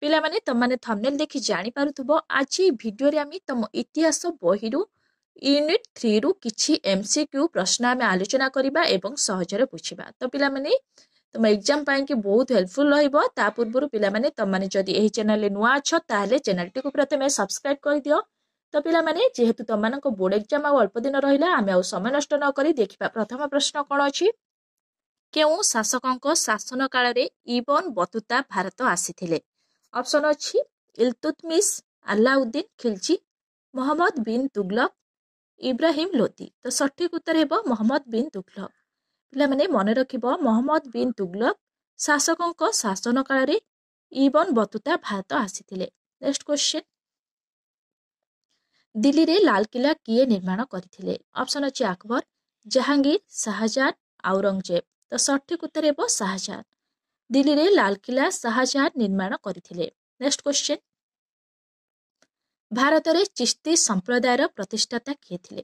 ପିଲାମାନେ ତମମାନେ ଥମ୍ବନେଲ ଦେଖି ଜାଣିପାରୁଥିବ ଆଜି ଭିଡ଼ିଓରେ ଆମେ ତମ ଇତିହାସ ବହିରୁ ୟୁନିଟ୍ 3ରୁ କିଛି MCQ ପ୍ରଶ୍ନ ଆମେ ଆଲୋଚନା କରିବା ଏବଂ ସହଜରେ ବୁଝିବା। ତ ପିଲାମାନେ ତମ ଏକ୍ଜାମ ପାଇଁ କି ବହୁତ ହେଲ୍ପଫୁଲ ରହିବ। ତା ପୂର୍ବରୁ ପିଲାମାନେ ତମମାନେ ଯଦି ଏହି ଚ୍ୟାନେଲରେ ନୂଆ ଅଛ ତାହେଲେ ଚ୍ୟାନେଲଟିକୁ ପ୍ରଥମେ ସବସ୍କ୍ରାଇବ କରିଦିଅ। ତ ପିଲାମାନେ ଯେହେତୁ ତମମାନଙ୍କ ବୋର୍ଡ ଏକ୍ଜାମ ଆଉ ଅଳ୍ପ ଦିନ ରହିଲା ଆମେ ଆଉ ସମୟ ନଷ୍ଟ ନ କରି ଦେଖିବା ପ୍ରଥମ ପ୍ରଶ୍ନ କ'ଣ ଅଛି। କେଉଁ ଶାସକଙ୍କ ଶାସନ କାଳରେ ଇବନ ବତୁତା ଭାରତ ଆସିଥିଲେ? ଅପସନ ଅଛି ଇଲତୁତମିଶ, ଆଲାଉଦ୍ଦିନ ଖିଲଜି, ମହମ୍ମଦ ବିନ୍ ତୁଗଲକ, ଇବ୍ରାହିମ ଲୋଧି। ତ ସଠିକ ଉତ୍ତର ହେବ ମହମ୍ମଦ ବିନ୍ ତୁଗଲକ। ପିଲାମାନେ ମନେ ରଖିବ ମହମ୍ମଦ ବିନ୍ ତୁଗଲକ ଶାସକଙ୍କ ଶାସନ କାଳରେ ଇବନ ବତୁତା ଭାରତ ଆସିଥିଲେ। ନେକ୍ସଟ କ୍ୱେଶ୍ଚନ, ଦିଲ୍ଲୀରେ ଲାଲକିଲ୍ଲା କିଏ ନିର୍ମାଣ କରିଥିଲେ? ଅପସନ ଅଛି ଆକବର, ଜାହାଙ୍ଗୀର, ଶାହଜାହାନ, ଔରଙ୍ଗଜେବ। ତ ସଠିକ ଉତ୍ତର ହେବ ଶାହଜାହାନ। ଦିଲ୍ଲୀରେ ଲାଲକିଲ୍ଲା ଶାହଜାହାନ ନିର୍ମାଣ କରିଥିଲେ। ନେକ୍ସଟ କ୍ୱେଶ୍ଚନ, ଭାରତରେ ଚିସ୍ତି ସମ୍ପ୍ରଦାୟର ପ୍ରତିଷ୍ଠାତା କିଏ ଥିଲେ?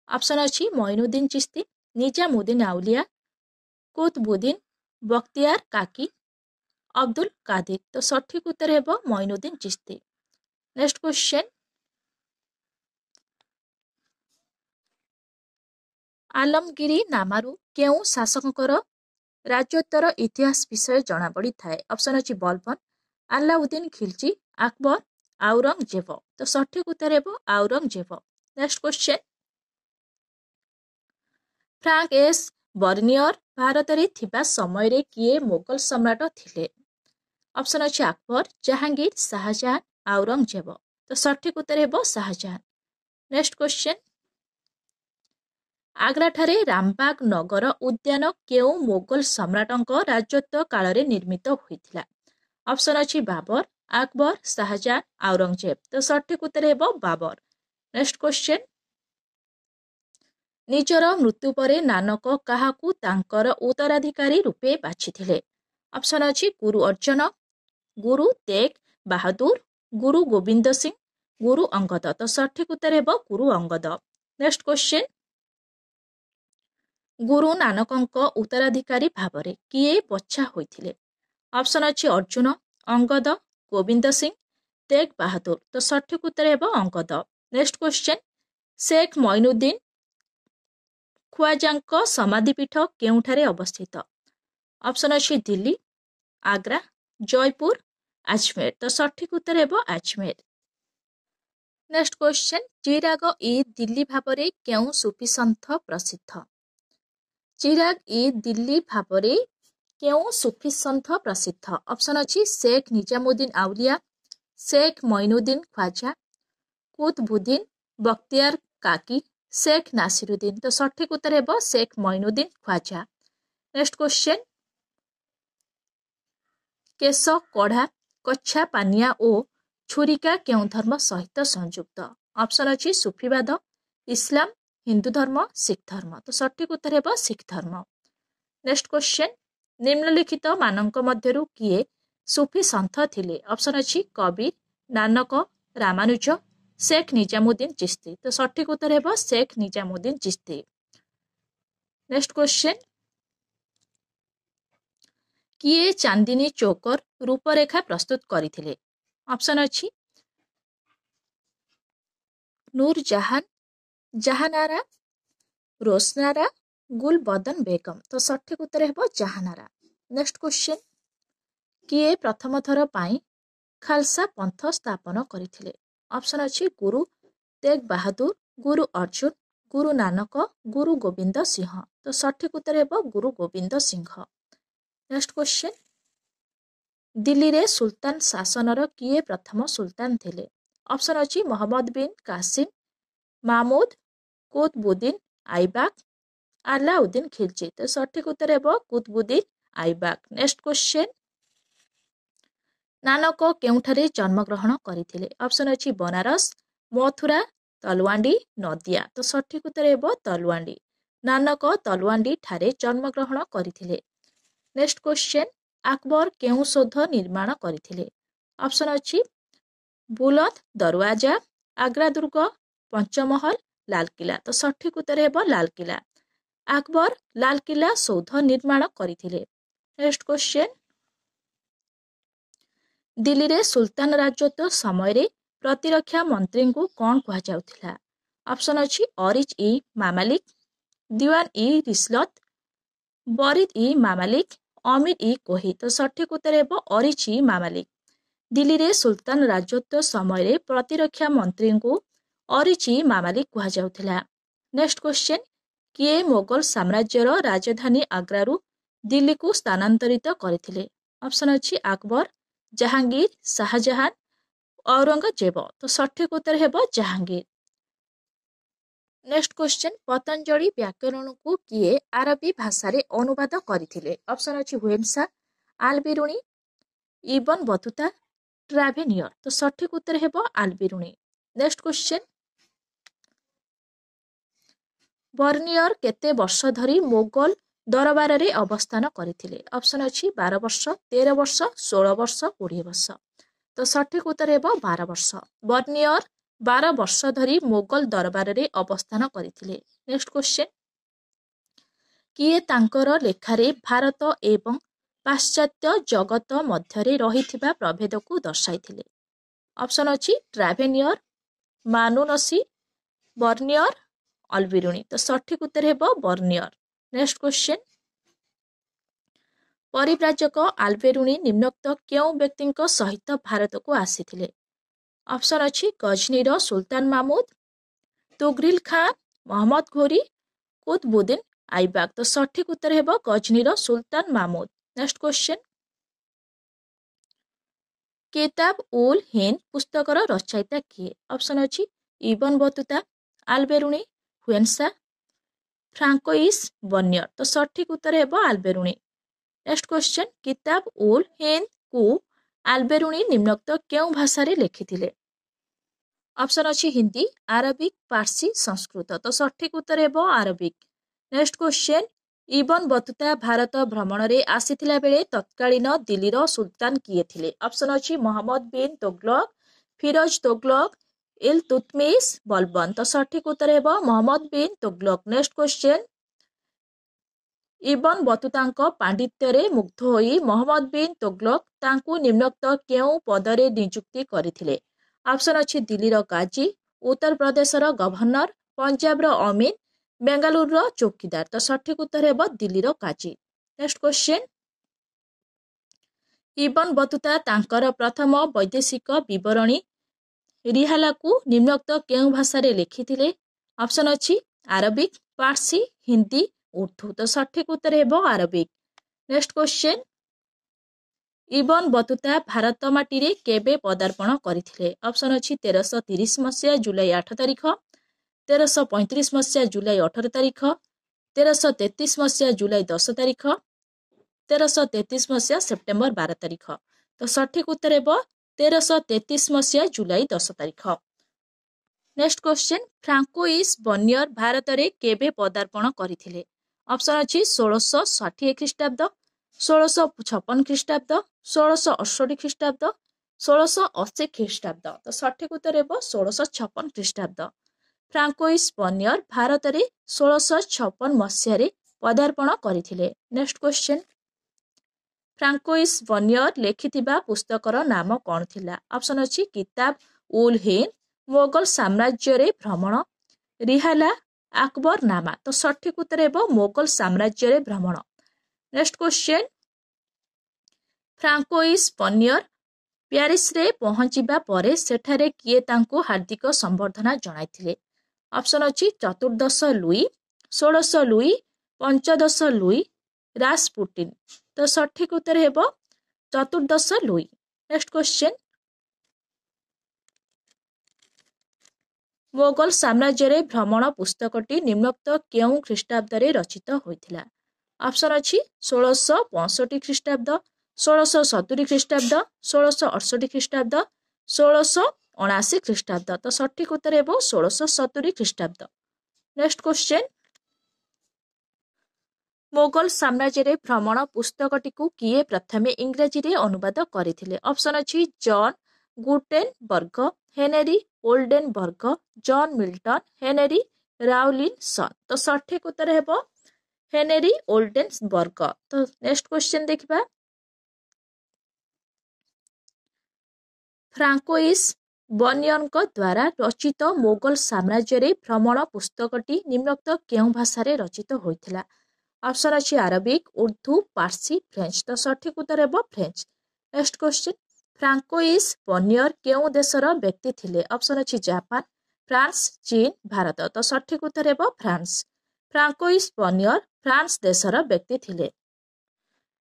ଅପସନ ଅଛି ମଇନୁଦ୍ଦିନ ଚିସ୍ତି, ନିଜାମୁଦ୍ଦିନ ଆଉଲିଆ, କୁତବୁଦ୍ଦିନ ବଖତିୟାର କାକି, ଅବଦୁଲ କାଦିର। ତ ସଠିକ ଉତ୍ତର ହେବ ମଇନୁଦ୍ଦିନ ଚିସ୍ତି। ନେକ୍ସଟ କ୍ୱେଶ୍ଚନ, ଆଲମଗିରି ନାମାରୁ କେଉଁ ଶାସକଙ୍କର ରାଜତ୍ୱର ଇତିହାସ ବିଷୟ ଜଣାପଡ଼ିଥାଏ? ଅପସନ ଅଛି ବଲବନ, ଆଲାଉଦ୍ଦିନ ଖିଲଜି, ଆକବର, ଔରଙ୍ଗଜେବ। ତ ସଠିକ ଉତ୍ତର ହେବ Aurangzeb. Next question, Frank S Bernier ଭାରତରେ ଥିବା ସମୟରେ କିଏ ମୋଗଲ ସମ୍ରାଟ ଥିଲେ? ଅପସନ ଅଛି ଆକବର, ଜାହାଙ୍ଗୀର, ଶାହଜାହାନ, ଔରଙ୍ଗଜେବ। ତ ସଠିକ ଉତ୍ତର ହେବ ଶାହଜାହାନ। ନେକ୍ସଟ କ୍ୱେଶ୍ଚନ, ଆଗ୍ରାଠାରେ ରାମବାଗ ନଗର ଉଦ୍ୟାନ କେଉଁ ମୋଗଲ ସମ୍ରାଟଙ୍କ ରାଜତ୍ୱ କାଳରେ ନିର୍ମିତ ହୋଇଥିଲା? ଅପସନ ଅଛି ବାବର, ଆକବର, ଶାହଜାହାନ, ଔରଙ୍ଗଜେବ। ତ ସଠିକ ଉତ୍ତର ହେବ ବାବର। ନେକ୍ସଟ କ୍ୱେଶ୍ଚନ, ନିଜର ମୃତ୍ୟୁ ପରେ ନାନକ କାହାକୁ ତାଙ୍କର ଉତ୍ତରାଧିକାରୀ ରୂପେ ବାଛିଥିଲେ? ଅପସନ ଅଛି ଗୁରୁ ଅର୍ଜନ, ଗୁରୁ ତେଗ ବାହାଦୁର, ଗୁରୁ ଗୋବିନ୍ଦ ସିଂ, ଗୁରୁ ଅଙ୍ଗଦ। ତ ସଠିକ ଉତ୍ତର ହେବ ଗୁରୁ ଅଙ୍ଗଦ। ନେକ୍ସଟ କ୍ୱେଶ୍ଚନ, ଗୁରୁ ନାନକଙ୍କ ଉତ୍ତରାଧିକାରୀ ଭାବରେ କିଏ ବଛା ହୋଇଥିଲେ? ଅପସନ ଅଛି ଅର୍ଜୁନ, ଅଙ୍ଗଦ, ଗୋବିନ୍ଦ ସିଂ, ତେଗ ବାହାଦୁର। ତ ସଠିକ ଉତ୍ତର ହେବ ଅଙ୍ଗଦ। ନେକ୍ସଟ କ୍ୱେଶ୍ଚନ, ଶେଖ ମଇନୁଦ୍ଦିନ ଖ୍ୱାଜାଙ୍କ ସମାଧିପୀଠ କେଉଁଠାରେ ଅବସ୍ଥିତ? ଅପସନ ଅଛି ଦିଲ୍ଲୀ, ଆଗ୍ରା, ଜୟପୁର, ଆଜମେର। ତ ସଠିକ ଉତ୍ତର ହେବ ଆଜମେର। ନେକ୍ସଟ କ୍ୱେଶ୍ଚନ, ଚିରାଗ ଇ ଦିଲ୍ଲୀ ଭାବରେ କେଉଁ ସୁଫି ସନ୍ଥ ପ୍ରସିଦ୍ଧ? ଚିରାଗ ଇ ଦିଲ୍ଲୀ ଭାବରେ କେଉଁ ସୁଫି ସନ୍ଥ ପ୍ରସିଦ୍ଧ? ଅପସନ ଅଛି ଶେଖ ନିଜାମୁଦ୍ଦିନ ଆଉଲିଆ, ଶେଖ ମଇନୁଦ୍ଦିନ ଖ୍ୱାଜା, କୁତବୁଦ୍ଦିନ ବଖତିୟାର କାକି, ଶେଖ ନାସିରୁଦ୍ଦିନ। ତ ସଠିକ ଉତ୍ତର ହେବ ଶେଖ ମଇନୁଦ୍ଦିନ ଖ୍ୱାଜା। ନେକ୍ସଟ କ୍ୱେଶ୍ଚନ, କେଶ, କଢ଼ା, କଚ୍ଛା ପାନିଆ ଓ ଛୁରିକା କେଉଁ ଧର୍ମ ସହିତ ସଂଯୁକ୍ତ? ଅପସନ ଅଛି ସୁଫିବାଦ, ଇସଲାମ, ହିନ୍ଦୁ ଧର୍ମ, ଶିଖ ଧର୍ମ। ତ ସଠିକ ଉତ୍ତର ହେବ ଶିଖ ଧର୍ମ। ନେକ୍ସଟ କ୍ୱେଶ୍ଚନ, ନିମ୍ନଲିଖିତ ମାନଙ୍କ ମଧ୍ୟରୁ କିଏ ସୁଫି ସନ୍ଥ ଥିଲେ? ଅପସନ ଅଛି କବିର, ନାନକ, ରାମାନୁଜ, ଶେଖ ନିଜାମୁଦ୍ଦିନ ଚିସ୍ତି। ତ ସଠିକ ଉତ୍ତର ହେବ ଶେଖ ନିଜାମୁଦ୍ଦିନ ଚିସ୍ତି। ନେକ୍ସଟ କ୍ୱେଶ୍ଚନ, କିଏ ଚାନ୍ଦିନୀ ଚୌକର ରୂପରେଖା ପ୍ରସ୍ତୁତ କରିଥିଲେ? ଅପସନ ଅଛି ନୂର ଜାହାନ, ଜାହାନାରା, ରୋଶନାରା, ଗୁଲ ବଦନ ବେଗମ। ତ ସଠିକ ଉତ୍ତର ହେବ ଜାହାନାରା। ନେକ୍ସଟ କ୍ୱେଶ୍ଚନ, କିଏ ପ୍ରଥମ ଥର ପାଇଁ ଖାଲସା ପନ୍ଥ ସ୍ଥାପନ କରିଥିଲେ? ଅପସନ ଅଛି ଗୁରୁ ତେଗ ବାହାଦୁର, ଗୁରୁ ଅର୍ଜୁନ, ଗୁରୁ ନାନକ, ଗୁରୁ ଗୋବିନ୍ଦ ସିଂହ। ତ ସଠିକ ଉତ୍ତର ହେବ ଗୁରୁ ଗୋବିନ୍ଦ ସିଂହ। ନେକ୍ସଟ କ୍ୱେଶ୍ଚନ, ଦିଲ୍ଲୀରେ ସୁଲତାନ ଶାସନର କିଏ ପ୍ରଥମ ସୁଲତାନ ଥିଲେ? ଅପସନ ଅଛି ମହମ୍ମଦ ବିନ୍ କାସିମ, ମାମୁଦ, କୁତବୁଦ୍ଦିନ ଆଇବାକ, ଆଲାଉଦ୍ଦିନ ଖିଲଜି। ତ ସଠିକ ଉତ୍ତର ହେବ କୁତବୁଦ୍ଦିନ ଆଇବାକ। ନେକ୍ସଟ କ୍ୱେଶ୍ଚନ, ନାନକ କେଉଁଠାରେ ଜନ୍ମଗ୍ରହଣ କରିଥିଲେ? ଅପସନ ଅଛି ବନାରସ, ମଥୁରା, ତଲୱାଣ୍ଡି, ନଦିଆ। ତ ସଠିକ ଉତ୍ତର ହେବ ତଲୱାଣ୍ଡି। ନାନକ ତଲୱାଣ୍ଡି ଠାରେ ଜନ୍ମଗ୍ରହଣ କରିଥିଲେ। ନେକ୍ସଟ କ୍ୱେଶ୍ଚନ, ଆକବର କେଉଁ ସୌଧ ନିର୍ମାଣ କରିଥିଲେ? ଅପସନ ଅଛି ବୁଲନ୍ଦ ଦରୱାଜା, ଆଗ୍ରା ଦୁର୍ଗ, ପଞ୍ଚମହଲ, ଲାଲକିଲ୍ଲା। ତ ସଠିକ ଉତ୍ତର ହେବ ଲାଲକିଲ୍ଲା। ଆକବର ଲାଲକିଲ୍ଲା ସୌଧ ନିର୍ମାଣ କରିଥିଲେ। ନେକ୍ସଟ କ୍ୱେଶ୍ଚନ, ଦିଲ୍ଲୀରେ ସୁଲତାନ ରାଜତ୍ୱ ସମୟରେ ପ୍ରତିରକ୍ଷା ମନ୍ତ୍ରୀଙ୍କୁ କ'ଣ କୁହାଯାଉଥିଲା? ଅପସନ୍ ଅଛି ଅରିଜ ଇ ମାମାଲିକ, ଦିୱାନ ଇ ରିସଲତ, ବରିଦ ଇ ମାମାଲିକ, ଅମିର ଇ କୋହି। ତ ସଠିକ ଉତ୍ତର ହେବ ଅରିଜ ଇ ମାମାଲିକ। ଦିଲ୍ଲୀରେ ସୁଲତାନ ରାଜତ୍ୱ ସମୟରେ ପ୍ରତିରକ୍ଷା ମନ୍ତ୍ରୀଙ୍କୁ ଅରିଜ ଇ ମାମାଲିକ କୁହାଯାଉଥିଲା। ନେକ୍ସଟ କ୍ୱେଶ୍ଚନ, କିଏ ମୋଗଲ ସାମ୍ରାଜ୍ୟର ରାଜଧାନୀ ଆଗ୍ରାରୁ ଦିଲ୍ଲୀକୁ ସ୍ଥାନାନ୍ତରିତ କରିଥିଲେ? ଅପସନ୍ ଅଛି ଆକବର, ଜାହାଙ୍ଗୀର, ଶାହଜାହାନ, ଔରଙ୍ଗଜେବ। ତ ସଠିକ ଉତ୍ତର ହେବ ଜାହାଙ୍ଗୀର। ନେକ୍ସଟ କ୍ୱେଶ୍ଚନ, ପତଞ୍ଜଳି ବ୍ୟାକରଣକୁ କିଏ ଆରବୀ ଭାଷାରେ ଅନୁବାଦ କରିଥିଲେ? ଅପସନ୍ ଅଛି ହୁଏନ୍ସା, ଆଲବିରୁଣି, ଇବନ ବତୁତା, ଟ୍ରାଭେନିୟର। ତ ସଠିକ ଉତ୍ତର ହେବ ଆଲବିରୁଣି। ନେକ୍ସଟ କ୍ୱେଶ୍ଚନ, ବର୍ନିୟର କେତେ ବର୍ଷ ଧରି ମୋଗଲ ଦରବାରରେ ଅବସ୍ଥାନ କରିଥିଲେ? ଅପସନ୍ ଅଛି 12 ବର୍ଷ, 13 ବର୍ଷ, 16 ବର୍ଷ, 20 ବର୍ଷ। ତ ସଠିକ ଉତ୍ତର ହେବ 12 ବର୍ଷ। ବର୍ନିୟର 12 ବର୍ଷ ଧରି ମୋଗଲ ଦରବାରରେ ଅବସ୍ଥାନ କରିଥିଲେ। ନେକ୍ସଟ କ୍ୱେଶ୍ଚନ, କିଏ ତାଙ୍କର ଲେଖାରେ ଭାରତ ଏବଂ ପାଶ୍ଚାତ୍ୟ ଜଗତ ମଧ୍ୟରେ ରହିଥିବା ପ୍ରଭେଦକୁ ଦର୍ଶାଇଥିଲେ? ଅପସନ୍ ଅଛି ଟ୍ରାଭେନିୟର, ମାନୁନସି, ବର୍ନିୟର, ଅଲବିରୁଣି। ତ ସଠିକ ଉତ୍ତର ହେବ ବର୍ନିୟର। ନେକ୍ସଟ କ୍ୱେଶ୍ଚନ, ପରିବ୍ରାଜକ ଆଲବେରୁଣି ନିମ୍ନୋକ୍ତ କେଉଁ ବ୍ୟକ୍ତିଙ୍କ ସହିତ ଭାରତକୁ ଆସିଥିଲେ? ଅପସନ୍ ଅଛି ଗଜନୀର ସୁଲତାନ ମାମୁଦ, ତୁଗରିଲ ଖାଁ, ମହମ୍ମଦ ଘୋରୀ, କୁତବୁଦ୍ଦିନ ଆଇବାକ। ତ ସଠିକ ଉତ୍ତର ହେବ ଗଜନୀର ସୁଲତାନ ମାମୁଦ। ନେକ୍ସଟ କ୍ୱେଶ୍ଚନ, କିତାବ ଉଲ ହିନ୍ଦ ପୁସ୍ତକର ରଚୟିତା କିଏ? ଅପସନ୍ ଅଛି ଇବନ ବତୁତା, ଆଲବେରୁଣି, ହୁଏନ୍ସା, ଫ୍ରାଙ୍କୋଇସ୍ ବର୍ନିୟର। ତ ସଠିକ ଉତ୍ତର ହେବ ଆଲବେରୁଣି। ନେକ୍ସଟ କ୍ୱେଶ୍ଚନ, କିତାବ ଉଲ ହିନ୍ଦକୁ ଆଲବେରୁଣି ନିମ୍ନୋକ୍ତ କେଉଁ ଭାଷାରେ ଲେଖିଥିଲେ? ଅପସନ୍ ଅଛି ହିନ୍ଦୀ, ଆରବିକ, ପାର୍ସୀ, ସଂସ୍କୃତ। ତ ସଠିକ ଉତ୍ତର ହେବ Arabic. Next question, Ibn Battuta Bharat ଭ୍ରମଣରେ ଆସିଥିଲା ବେଳେ ତତ୍କାଳୀନ ଦିଲ୍ଲୀର ସୁଲତାନ କିଏ ଥିଲେ? ଅପସନ୍ ଅଛି ମହମ୍ମଦ ବିନ ତୁଗଲକ, ଫିରୋଜ ତୁଗଲକ, ଇଲତୁତମିଶ, ବଲବନ। ତ ସଠିକ ଉତ୍ତର ହେବ ମହମ୍ମଦ ବିନ ତୁଗଲକ। ନେକ୍ସଟ କ୍ୱେଶ୍ଚନ, ଇବନ ବତୁତାଙ୍କ ପାଣ୍ଡିତ୍ୟରେ ମୁଗ୍ଧ ହୋଇ ମହମ୍ମଦ ବିନ ତୁଗଲକ ତାଙ୍କୁ ନିମ୍ନୋକ୍ତ କେଉଁ ପଦରେ ନିଯୁକ୍ତି କରିଥିଲେ? ଅପସନ୍ ଅଛି ଦିଲ୍ଲୀର ଗାଜୀ, ଉତ୍ତରପ୍ରଦେଶର ଗଭର୍ଣ୍ଣର, ପଞ୍ଜାବର ଅମିନ, ବେଙ୍ଗାଲୁରୁର ଚୌକିଦାର। ତ ସଠିକ ଉତ୍ତର ହେବ ଦିଲ୍ଲୀର Gazi. Next question, Ibn Battuta ତାଙ୍କର ପ୍ରଥମ ବୈଦେଶିକ ବିବରଣୀ ରିହାଲାକୁ ନିମ୍ନୋକ୍ତ କେଉଁ ଭାଷାରେ ଲେଖିଥିଲେ? ଅପସନ୍ ଅଛି ଆରବିକ, ପାର୍ସୀ, ହିନ୍ଦୀ, ଉର୍ଦ୍ଦୁ। ତ ସଠିକ ଉତ୍ତର ହେବ Arabic. Next question, Ibn Battuta Bharat ମାଟିରେ କେବେ ପଦାର୍ପଣ କରିଥିଲେ? ଅପସନ୍ ଅଛି 1330 ମସିହା ଜୁଲାଇ 8 ତାରିଖ, 1335 ମସିହା ଜୁଲାଇ 18 ତାରିଖ, 1333 ମସିହା ଜୁଲାଇ 10 ତାରିଖ, 1333 ମସିହା ସେପ୍ଟେମ୍ବର 12 ତାରିଖ। ତ ସଠିକ ଉତ୍ତର ହେବ 1333 ମସିହା ଜୁଲାଇ 10 ତାରିଖ। ନେକ୍ସଟ କ୍ୱେଶ୍ଚନ, ଫ୍ରାଙ୍କୋଇସ୍ ବର୍ନିୟର ଭାରତରେ କେବେ ପଦାର୍ପଣ କରିଥିଲେ? ଅପସନ୍ ଅଛି 1660 ଖ୍ରୀଷ୍ଟାବ୍ଦ, 1656 ଖ୍ରୀଷ୍ଟାବ୍ଦ, 1668 ଖ୍ରୀଷ୍ଟାବ୍ଦ, 1680 ଖ୍ରୀଷ୍ଟାବ୍ଦ। ତ ସଠିକ ଉତ୍ତର ହେବ 1656 ଖ୍ରୀଷ୍ଟାବ୍ଦ। ଫ୍ରାଙ୍କୋଇସ୍ ବର୍ନିୟର ଭାରତରେ 1656 ମସିହାରେ ପଦାର୍ପଣ କରିଥିଲେ। ନେକ୍ସଟ କ୍ୱେଶ୍ଚନ, ଫ୍ରାଙ୍କୋଇସ୍ ବର୍ନିୟର ଲେଖିଥିବା ପୁସ୍ତକର ନାମ କ'ଣ ଥିଲା? ଅପସନ୍ ଅଛି କିତାବ ଉଲ ହିନ୍ଦ, ମୋଗଲ ସାମ୍ରାଜ୍ୟରେ ଭ୍ରମଣ, ରିହାଲା, ଆକବର ନାମା। ତ ସଠିକ ଉତ୍ତର ହେବ ମୋଗଲ ସାମ୍ରାଜ୍ୟରେ ଭ୍ରମଣ। ନେକ୍ସଟ କ୍ୱେଶ୍ଚନ, ଫ୍ରାଙ୍କୋଇସ୍ ବର୍ନିୟର ପ୍ୟାରିସରେ ପହଞ୍ଚିବା ପରେ ସେଠାରେ କିଏ ତାଙ୍କୁ ହାର୍ଦ୍ଦିକ ସମ୍ବର୍ଦ୍ଧନା ଜଣାଇଥିଲେ? ଅପସନ୍ ଅଛି ଚତୁର୍ଦ୍ଦଶ ଲୁଇ, ଷୋଡ଼ଶ ଲୁଇ, ପଞ୍ଚଦଶ ଲୁଇ, ରାସପୁଟିନ। ତ ସଠିକ ଉତ୍ତର ହେବ ଚତୁର୍ଦ୍ଦଶ ଲୁଇ। ନେକ୍ସଟ କ୍ୱେଶ୍ଚନ, ମୋଗଲ ସାମ୍ରାଜ୍ୟରେ ଭ୍ରମଣ ପୁସ୍ତକଟି ନିମ୍ନୋକ୍ତ କେଉଁ ଖ୍ରୀଷ୍ଟାବ୍ଦରେ ରଚିତ ହୋଇଥିଲା? ଅପସନ୍ ଅଛି 1665 ଖ୍ରୀଷ୍ଟାବ୍ଦ, 1670 ଖ୍ରୀଷ୍ଟାବ୍ଦ, 1668 ଖ୍ରୀଷ୍ଟାବ୍ଦ, 1679 ଖ୍ରୀଷ୍ଟାବ୍ଦ। ତ ସଠିକ ଉତ୍ତର ହେବ 1670 ଖ୍ରୀଷ୍ଟାବ୍ଦ। ନେକ୍ସଟ କ୍ୱେଶ୍ଚନ, ମୋଗଲ ସାମ୍ରାଜ୍ୟରେ ଭ୍ରମଣ ପୁସ୍ତକଟିକୁ କିଏ ପ୍ରଥମେ ଇଂରାଜୀରେ ଅନୁବାଦ କରିଥିଲେ? ଅପସନ୍ ଅଛି ଜନ୍ ଗୁଟେନବର୍ଗ, ହେନେରୀ ଓଲ୍ଡେନବର୍ଗ, ଜନ୍ ମିଲଟନ, ହେନେରୀ ରାଉଲିନସନ। ତ ସଠିକ ଉତ୍ତର ହେବ ହେନେରୀ ଓଲ୍ଡେନବର୍ଗ। ତ ନେକ୍ସଟ କ୍ୱେଶ୍ଚନ ଦେଖିବା, ଫ୍ରାଙ୍କୋଇସ୍ ବନିୟନଙ୍କ ଦ୍ୱାରା ରଚିତ ମୋଗଲ ସାମ୍ରାଜ୍ୟରେ ଭ୍ରମଣ ପୁସ୍ତକଟି ନିମ୍ନୋକ୍ତ କେଉଁ ଭାଷାରେ ରଚିତ ହୋଇଥିଲା? ଅପସନ୍ ଅଛି ଆରବିକ୍, ଉର୍ଦ୍ଦୁ, ପାର୍ସି, ଫ୍ରେଞ୍ଚ। ତ ସଠିକ ଉତ୍ତର ହେବ ଫ୍ରେଞ୍ଚ। ନେକ୍ସଟ କ୍ୱେଶ୍ଚିନ୍, ଫ୍ରାଙ୍କୋଇସ୍ ବନିୟର କେଉଁ ଦେଶର ବ୍ୟକ୍ତି ଥିଲେ? ଅପସନ୍ ଅଛି ଜାପାନ, ଫ୍ରାନ୍ସ, ଚୀନ, ଭାରତ। ତ ସଠିକ ଉତ୍ତର ହେବ ଫ୍ରାନ୍ସ। ଫ୍ରାଙ୍କୋଇସ୍ ବନିୟର ଫ୍ରାନ୍ସ ଦେଶର ବ୍ୟକ୍ତି ଥିଲେ।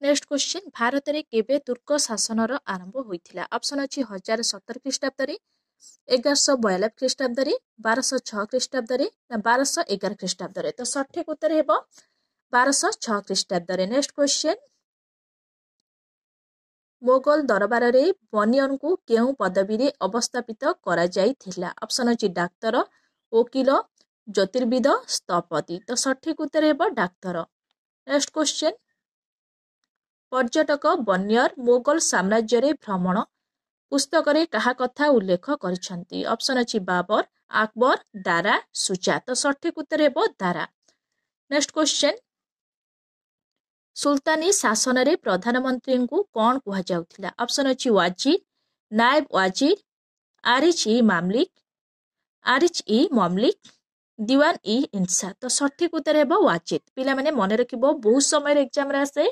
ନେକ୍ସଟ କ୍ୱେଶ୍ଚିନ୍, ଭାରତରେ କେବେ ତୁର୍କ ଶାସନର ଆରମ୍ଭ ହୋଇଥିଲା? ଅପସନ୍ ଅଛି 1017 ଖ୍ରୀଷ୍ଟାବ୍ଦରେ, 1142 ଖ୍ରୀଷ୍ଟାବ୍ଦରେ, 1206 ଖ୍ରୀଷ୍ଟାବ୍ଦରେ ନା 1211 ଖ୍ରୀଷ୍ଟାବ୍ଦରେ। ତ ସଠିକ ଉତ୍ତର ହେବ 1206 ଖ୍ରୀଷ୍ଟାବ୍ଦରେ। ନେକ୍ସଟ କ୍ୱେଶ୍ଚିନ୍, ମୋଗଲ ଦରବାରରେ ବନିୟନଙ୍କୁ କେଉଁ ପଦବୀରେ ଅବସ୍ଥାପିତ କରାଯାଇଥିଲା? ଅପସନ୍ ଅଛି ଡାକ୍ତର, ଓକିଲ, ଜ୍ୟୋତିର୍ବିଦ, ସ୍ଥପତି। ତ ସଠିକ ଉତ୍ତର ହେବ ଡାକ୍ତର। ନେକ୍ସଟ କ୍ୱେଶ୍ଚିନ୍, ପର୍ଯ୍ୟଟକ ବନିୟର ମୋଗଲ ସାମ୍ରାଜ୍ୟରେ ଭ୍ରମଣ ପୁସ୍ତକରେ କାହା କଥା ଉଲ୍ଲେଖ କରିଛନ୍ତି? ଅପସନ୍ ଅଛି ବାବର, ଆକବର, ଦାରା, ସୁଜା। ତ ସଠିକ ଉତ୍ତର ହେବ ଦାରା। ନେକ୍ସଟ କ୍ୱେଶ୍ଚିନ୍, ସୁଲତାନୀ ଶାସନରେ ପ୍ରଧାନମନ୍ତ୍ରୀଙ୍କୁ କ'ଣ କୁହାଯାଉଥିଲା? ଅପସନ୍ ଅଛି ୱାଜିର, ନାଏବ ୱାଜିର, ଆରିଚ ଇ ମମଲିକ, ଦିୱାନ ଇ ଇନସା। ତ ସଠିକ ଉତ୍ତର ହେବ ୱାଜିଦ। ପିଲାମାନେ ମନେ ରଖିବ, ବହୁତ ସମୟରେ ଏକ୍ଜାମରେ ଆସେ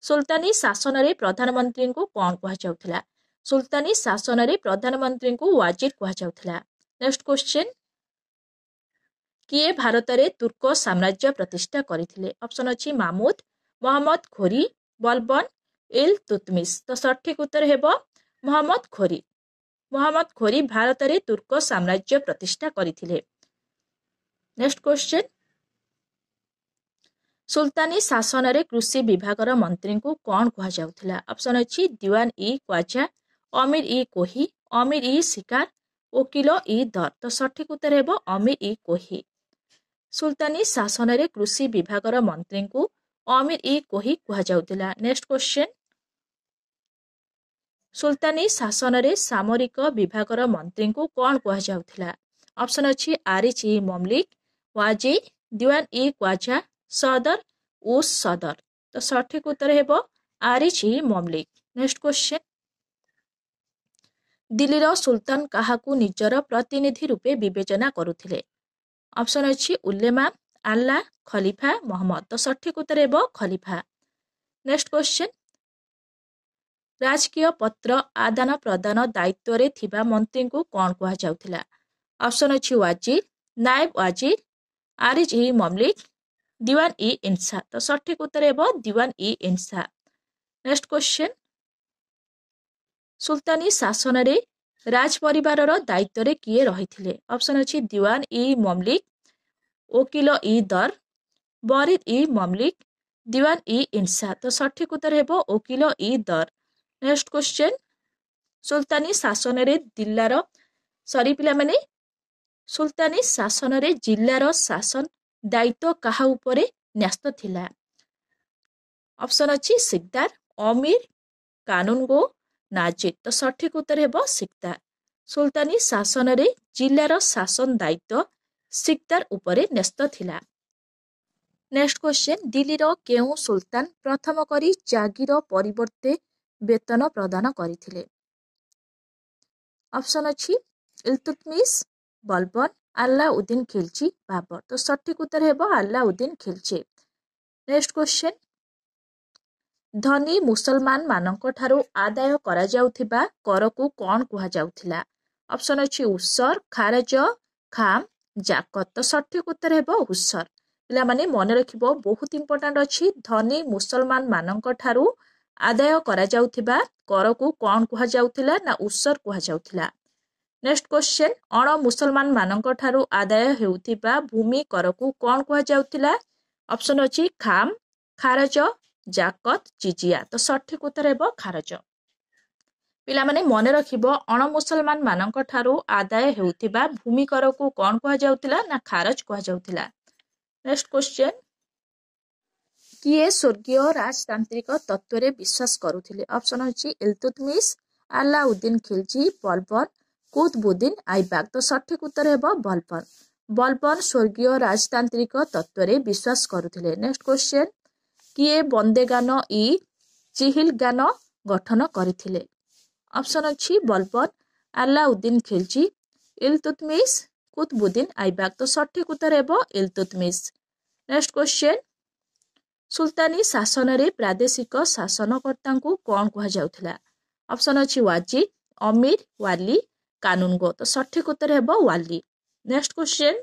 ସୁଲତାନୀ ଶାସନରେ ପ୍ରଧାନମନ୍ତ୍ରୀଙ୍କୁ କ'ଣ କୁହାଯାଉଥିଲା? ସୁଲତାନୀ ଶାସନରେ ପ୍ରଧାନମନ୍ତ୍ରୀଙ୍କୁ ୱାଜିର କୁହାଯାଉଥିଲା। ନେକ୍ସଟ କ୍ୱେଶ୍ଚିନ୍, କିଏ ଭାରତରେ ତୁର୍କ ସାମ୍ରାଜ୍ୟ ପ୍ରତିଷ୍ଠା କରିଥିଲେ? ଅପସନ୍ ଅଛି ମାମୁଦ, ମହମ୍ମଦ ଘୋରୀ, ବଲବନ, ଇଲତୁତମିଶ। ତ ସଠିକ ଉତ୍ତର ହେବ ମହମ୍ମଦ ଘୋରୀ। ମହମ୍ମଦ ଘୋରୀ ଭାରତରେ ତୁର୍କ ସାମ୍ରାଜ୍ୟ ପ୍ରତିଷ୍ଠା କରିଥିଲେ। ନେକ୍ସଟ କ୍ୱେଶ୍ଚିନ୍, ସୁଲତାନୀ ଶାସନରେ କୃଷି ବିଭାଗର ମନ୍ତ୍ରୀଙ୍କୁ କ'ଣ କୁହାଯାଉଥିଲା? ଅପସନ୍ ଅଛି ଦିୱାନ ଇ ଖ୍ୱାଜା, ଅମିର ଇ କୋହି, ଅମିର ଇ ଶିକାର, ଓକିଲ ଇ ଦର। ତ ସଠିକ ଉତ୍ତର ହେବ ଅମିର ଇ କୋହି। ସୁଲତାନୀ ଶାସନରେ କୃଷି ବିଭାଗର ମନ୍ତ୍ରୀଙ୍କୁ ଅମିର ଇ କୋହି କୁହାଯାଉଥିଲା। ନେକ୍ସଟ କ୍ୱେଶ୍ଚିନ୍, ସୁଲତାନୀ ଶାସନରେ ସାମରିକ ବିଭାଗର ମନ୍ତ୍ରୀଙ୍କୁ କ'ଣ କୁହାଯାଉଥିଲା? ଅପସନ୍ ଅଛି ଆରିଚ ଇ ମମଲିକ, ୱାଜିର, ଦିୱାନ ଇ ଖ୍ୱାଜା, ସଦର, ଉସ ସଦର। ତ ସଠିକ ଉତ୍ତର ହେବ ଆରିଚ ଇ ମମଲିକ। ନେକ୍ସଟ କ୍ୱେଶ୍ଚିନ୍, ଦିଲ୍ଲୀର ସୁଲତାନ କାହାକୁ ନିଜର ପ୍ରତିନିଧି ରୂପେ ବିବେଚନା କରୁଥିଲେ? ଅପସନ୍ ଅଛି ଉଲେମା, ଆଲ୍ଲା, ଖଲିଫା, ମହମ୍ମଦ। ତ ସଠିକ ଉତ୍ତର ହେବ ଖଲିଫା। ନେକ୍ସଟ କ୍ୱେଶ୍ଚିନ୍, ରାଜକୀୟ ପତ୍ର ଆଦାନ ପ୍ରଦାନ ଦାୟିତ୍ୱରେ ଥିବା ମନ୍ତ୍ରୀଙ୍କୁ କ'ଣ କୁହାଯାଉଥିଲା? ଅପସନ୍ ଅଛି ୱାଜିର, ନାଏବ ୱାଜିର, ଆରିଚ ଇ ମମଲିକ, ଦିୱାନ ଇ ଇନସା। ତ ସଠିକ ଉତ୍ତର ହେବ ଦିୱାନ ଇ ଇନସା। ନେକ୍ସଟ କ୍ୱେଶ୍ଚିନ୍, ସୁଲତାନୀ ଶାସନରେ ରାଜ ପରିବାରର ଦାୟିତ୍ୱରେ କିଏ ରହିଥିଲେ? ଅପସନ୍ ଅଛି ଦିୱାନ ଇ ମମଲିକ, ଓକିଲ ଇ ଦର, ବରିଦ ଇ ମମଲିକ, ଦିୱାନ ଇ ଇନସା। ତ ସଠିକ ଉତ୍ତର ହେବ ଓକିଲ ଇ ଦର। ନେକ୍ସଟ କ୍ୱେଶ୍ଚିନ୍, ସୁଲତାନୀ ଶାସନରେ ସୁଲତାନୀ ଶାସନରେ ଜିଲ୍ଲାର ଶାସନ ଦାୟିତ୍ୱ କାହା ଉପରେ ନ୍ୟସ୍ତ ଥିଲା? ଅପସନ୍ ଅଛି ସିକଦାର, ଅମିର, କାନୁନଗୋ, ନାଜିର। ତ ସଠିକ ଉତ୍ତର ହେବ ସିକଦାର। ସୁଲତାନୀ ଶାସନରେ ଜିଲ୍ଲାର ଶାସନ ଦାୟିତ୍ୱ ସିକଦାର ଉପରେ ନ୍ୟସ୍ତ ଥିଲା। ନେକ୍ସଟ କ୍ୱେଶ୍ଚିନ୍, ଦିଲ୍ଲୀର କେଉଁ ସୁଲତାନ ପ୍ରଥମ କରି ଜାଗିର ପରିବର୍ତ୍ତେ ବେତନ ପ୍ରଦାନ କରିଥିଲେ? ଅପସନ୍ ଅଛି ଇଲତୁତମିଶ, ବଲବନ, ଆଲ୍ଲାଉଦ୍ଦିନ ଖିଲଜି, ବାବର। ତ ସଠିକ ଉତ୍ତର ହେବ ଆଲ୍ଲାଉଦ୍ଦିନ ଖିଲଜି। ନେକ୍ସଟ କ୍ୱେଶ୍ଚିନ୍, ଧନୀ ମୁସଲମାନ ମାନଙ୍କ ଠାରୁ ଆଦାୟ କରାଯାଉଥିବା କରକୁ କ'ଣ କୁହାଯାଉଥିଲା? ଅପସନ୍ ଅଛି ଉସର, ଖାରଜ, ଖାମ, ଜାକତ। ତ ସଠିକ ଉତ୍ତର ହେବ ଉସର। ପିଲାମାନେ ମନେ ରଖିବ, ବହୁତ ଇମ୍ପୋର୍ଟାଣ୍ଟ ଅଛି। ଧନୀ ମୁସଲମାନ ମାନଙ୍କ ଠାରୁ ଆଦାୟ କରାଯାଉଥିବା କରକୁ କ'ଣ କୁହାଯାଉଥିଲା? ନା ଉସର କୁହାଯାଉଥିଲା। ନେକ୍ସଟ କ୍ୱେଶ୍ଚିନ୍, ଅଣ ମୁସଲମାନ ମାନଙ୍କ ଠାରୁ ଆଦାୟ ହେଉଥିବା ଭୂମି କରକୁ କ'ଣ କୁହାଯାଉଥିଲା? ଅପସନ୍ ଅଛି ଖାମ, ଖାରଜ, ଜାକତ, ଜିଜିଆ। ତ ସଠିକ ଉତ୍ତର ହେବ ଖାରଜ। ପିଲାମାନେ ମନେ ରଖିବ, ଅଣ ମୁସଲମାନ ମାନଙ୍କ ଠାରୁ ଆଦାୟ ହେଉଥିବା ଭୂମି କରକୁ କ'ଣ କୁହାଯାଉଥିଲା? ନା ଖାରଜ କୁହାଯାଉଥିଲା। ନେକ୍ସଟ କ୍ୱେଶ୍ଚିନ୍, କିଏ ସ୍ୱର୍ଗୀୟ ରାଜତାନ୍ତ୍ରିକ ତତ୍ତ୍ୱରେ ବିଶ୍ୱାସ କରୁଥିଲେ? ଅପସନ୍ ଅଛି ଇଲତୁତମିଶ, ଆଲ୍ଲାଉଦ୍ଦିନ ଖିଲଜି, ବଲବନ, କୁତବୁଦ୍ଦିନ ଆଇବାକ। ତ ସଠିକ ଉତ୍ତର ହେବ ବଲବନ। ବଲବନ ସ୍ୱର୍ଗୀୟ ରାଜତାନ୍ତ୍ରିକ ତତ୍ତ୍ୱରେ ବିଶ୍ୱାସ କରୁଥିଲେ। ନେକ୍ସଟ କ୍ୱେଶ୍ଚିନ୍, କିଏ ବନ୍ଦେଗାନ ଇ ଚିହିଲଗାନ ଗଠନ କରିଥିଲେ? ଅପସନ୍ ଅଛି ବଲବନ, ଆଲାଉଦ୍ଦିନ ଖିଲଜି, ଇଲତୁତମିଶ, କୁତବୁଦ୍ଦିନ ଆଇବାକ। ତ ସଠିକ ଉତ୍ତର ହେବ ଇଲତୁତମିଶ। ନେକ୍ସଟ କ୍ୱେଶ୍ଚନ, ସୁଲତାନୀ ଶାସନରେ ପ୍ରାଦେଶିକ ଶାସନକର୍ତ୍ତାଙ୍କୁ କଣ କୁହାଯାଉଥିଲା? ଅପସନ ଅଛି ୱାଜିଦ, ଅମିର, ୱାଲି, କାନୁନଗୋ। ତ ସଠିକ ଉତ୍ତର ହେବ ୱାଲି। ନେକ୍ସଟ କ୍ୱେଶ୍ଚନ,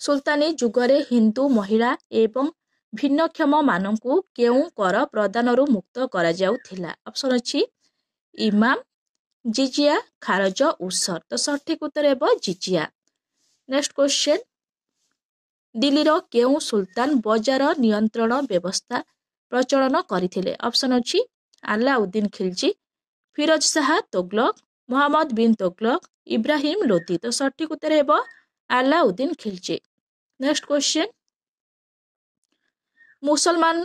ସୁଲତାନୀ ଯୁଗରେ ହିନ୍ଦୁ ମହିଳା ଏବଂ ଭିନ୍ନକ୍ଷମ ମାନଙ୍କୁ କେଉଁ କର ପ୍ରଦାନରୁ ମୁକ୍ତ କରାଯାଉଥିଲା? ଅପସନ ଅଛି ଇମାମ, ଜିଜିଆ, ଖାରଜ, ଉସର। ତ ସଠିକ ଉତ୍ତର ହେବ ଜିଜିଆ। ନେକ୍ସଟ କ୍ୱେଶ୍ଚନ, ଦିଲ୍ଲୀର କେଉଁ ସୁଲତାନ ବଜାର ନିୟନ୍ତ୍ରଣ ବ୍ୟବସ୍ଥା ପ୍ରଚଳନ କରିଥିଲେ? ଅପସନ ଅଛି ଆଲାଉଦ୍ଦିନ ଖିଲଜି, ଫିରୋଜ ଶାହ ତୋଗଲକ, ମହମ୍ମଦ ବିନ ତୋଗଲକ, ଇବ୍ରାହିମ ଲୋଧି। ତ ସଠିକ ଉତ୍ତର ହେବ ଆଲାଉଦ୍ଦିନ ଖିଲଜି। ନେକ୍ସଟ କ୍ୱେଶ୍ଚନ, ମୁସଲମାନ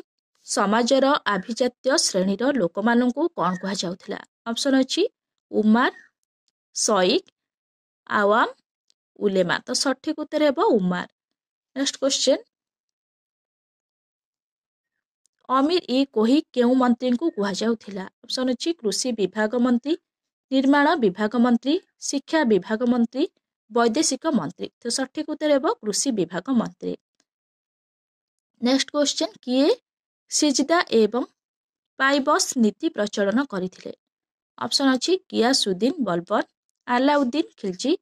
ସମାଜର ଆଭିଜାତ୍ୟ ଶ୍ରେଣୀର ଲୋକମାନଙ୍କୁ କଣ କୁହାଯାଉଥିଲା? ଅପସନ ଅଛି ଉମାର, ଶଇଖ, ଆୱାମ, ଉଲେମା। ତ ସଠିକ ଉତ୍ତର ହେବ ଉମାର। ନେକ୍ସଟ କ୍ୱେଶ୍ଚନ, ଅମିର ଇ କୋହି କେଉଁ ମନ୍ତ୍ରୀଙ୍କୁ କୁହାଯାଉଥିଲା? ଅପସନ ଅଛି କୃଷି ବିଭାଗ ମନ୍ତ୍ରୀ, ନିର୍ମାଣ ବିଭାଗ ମନ୍ତ୍ରୀ, ଶିକ୍ଷା ବିଭାଗ ମନ୍ତ୍ରୀ, ବୈଦେଶିକ ମନ୍ତ୍ରୀ। ତ ସଠିକ ଉତ୍ତର ହେବ କୃଷି ବିଭାଗ ମନ୍ତ୍ରୀ। ନେକ୍ସଟ କ୍ୱେଶ୍ଚନ, କିଏ ସିଜଦା ଏବଂ ପାଇବସ ନୀତି ପ୍ରଚଳନ କରିଥିଲେ? ଅପସନ ଅଛି ଗିୟାସୁଦ୍ଦିନ ବଲବନ, ଆଲାଉଦ୍ଦିନ ଖିଲଜି,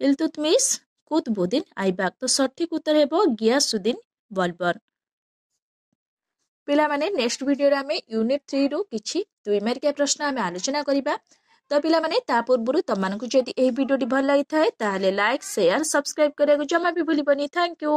ଇଲତୁତମିଶ, କୁତବୁଦ୍ଦିନ ଆଇବାକ। ତ ସଠିକ ଉତ୍ତର ହେବ ଗିୟାସୁଦ୍ଦିନ ବଲବନ। ପିଲାମାନେ ନେକ୍ସଟ ଭିଡ଼ିଓରେ ଆମେ ୟୁନିଟ୍ 3ରୁ କିଛି 2 ମାର୍କିଆ ପ୍ରଶ୍ନ ଆମେ ଆଲୋଚନା କରିବା। ତ ପିଲାମାନେ ତା ପୂର୍ବରୁ ତମମାନଙ୍କୁ ଯଦି ଏହି ଭିଡ଼ିଓଟି ଭଲ ଲାଗିଥାଏ ତାହେଲେ ଲାଇକ୍, ସେୟାର, ସବସ୍କ୍ରାଇବ କରିବାକୁ ଜମା ବି ଭୁଲିବନି। Thank you.